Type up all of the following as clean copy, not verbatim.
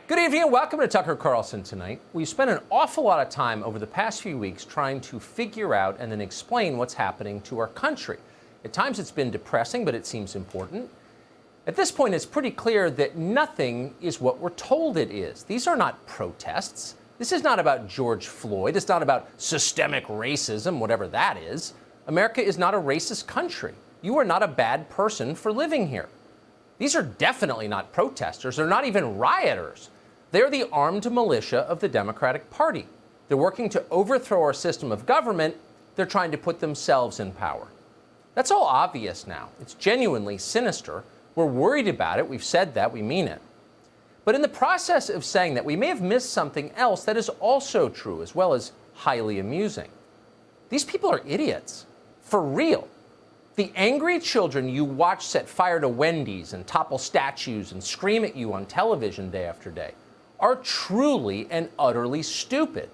Good evening and welcome to Tucker Carlson Tonight. We've spent an awful lot of time over the past few weeks trying to figure out and then explain what's happening to our country. At times it's been depressing, but it seems important. At this point, it's pretty clear that nothing is what we're told it is. These are not protests. This is not about George Floyd. It's not about systemic racism, whatever that is. America is not a racist country. You are not a bad person for living here. These are definitely not protesters. They're not even rioters. They're the armed militia of the Democratic Party. They're working to overthrow our system of government. They're trying to put themselves in power. That's all obvious now. It's genuinely sinister. We're worried about it. We've said that. We mean it. But in the process of saying that, we may have missed something else that is also true, as well as highly amusing. These people are idiots. For real. The angry children you watch set fire to Wendy's and topple statues and scream at you on television day after day are truly and utterly stupid.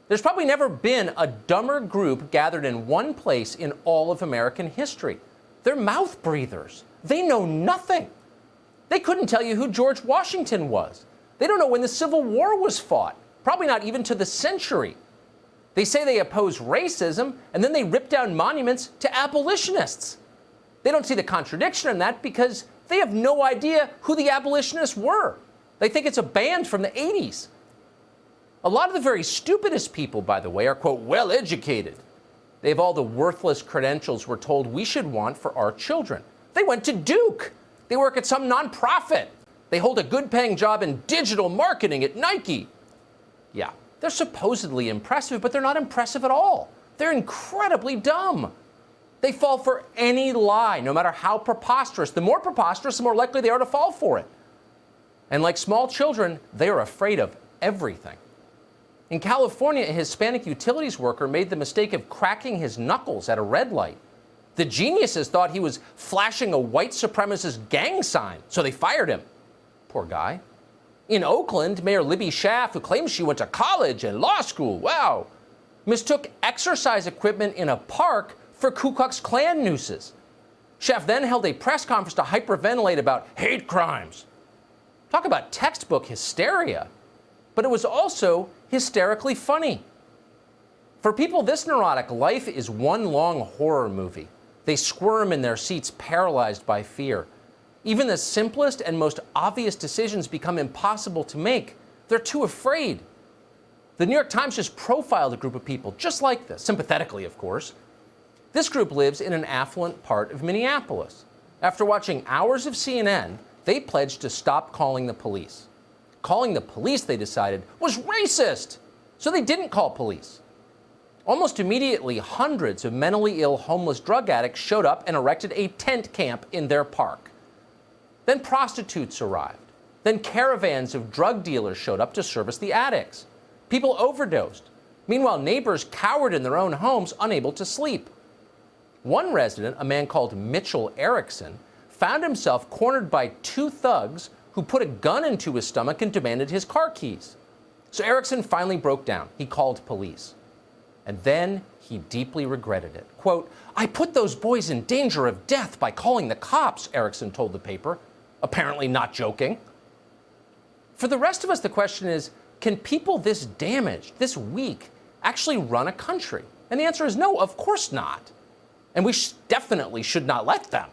There's probably never been a dumber group gathered in one place in all of American history. They're mouth breathers. They know nothing. They couldn't tell you who George Washington was. They don't know when the Civil War was fought, probably not even to the century. They say they oppose racism, and then they rip down monuments to abolitionists. They don't see the contradiction in that because they have no idea who the abolitionists were. They think it's a band from the 80s. A lot of the very stupidest people, by the way, are, quote, well-educated. They have all the worthless credentials we're told we should want for our children. They went to Duke. They work at some nonprofit. They hold a good-paying job in digital marketing at Nike. Yeah, they're supposedly impressive, but they're not impressive at all. They're incredibly dumb. They fall for any lie, no matter how preposterous. The more preposterous, the more likely they are to fall for it. And like small children, they are afraid of everything. In California, a Hispanic utilities worker made the mistake of cracking his knuckles at a red light. The geniuses thought he was flashing a white supremacist gang sign, so they fired him. Poor guy. In Oakland, Mayor Libby Schaaf, who claims she went to college and law school, wow, mistook exercise equipment in a park for Ku Klux Klan nooses. Schaaf then held a press conference to hyperventilate about hate crimes. Talk about textbook hysteria. But it was also hysterically funny. For people this neurotic, life is one long horror movie. They squirm in their seats, paralyzed by fear. Even the simplest and most obvious decisions become impossible to make. They're too afraid. The New York Times just profiled a group of people just like this, sympathetically, of course. This group lives in an affluent part of Minneapolis. After watching hours of CNN, they pledged to stop calling the police. Calling the police, they decided, was racist, so they didn't call police. Almost immediately, hundreds of mentally ill homeless drug addicts showed up and erected a tent camp in their park. Then prostitutes arrived. Then caravans of drug dealers showed up to service the addicts. People overdosed. Meanwhile, neighbors cowered in their own homes, unable to sleep. One resident, a man called Mitchell Erickson, found himself cornered by two thugs who put a gun into his stomach and demanded his car keys. So Erickson finally broke down. He called police. And then he deeply regretted it. Quote, I put those boys in danger of death by calling the cops, Erickson told the paper, apparently not joking. For the rest of us, the question is, can people this damaged, this weak, actually run a country? And the answer is no, of course not. And we definitely should not let them.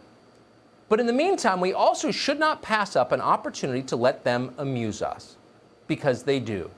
But in the meantime, we also should not pass up an opportunity to let them amuse us, because they do.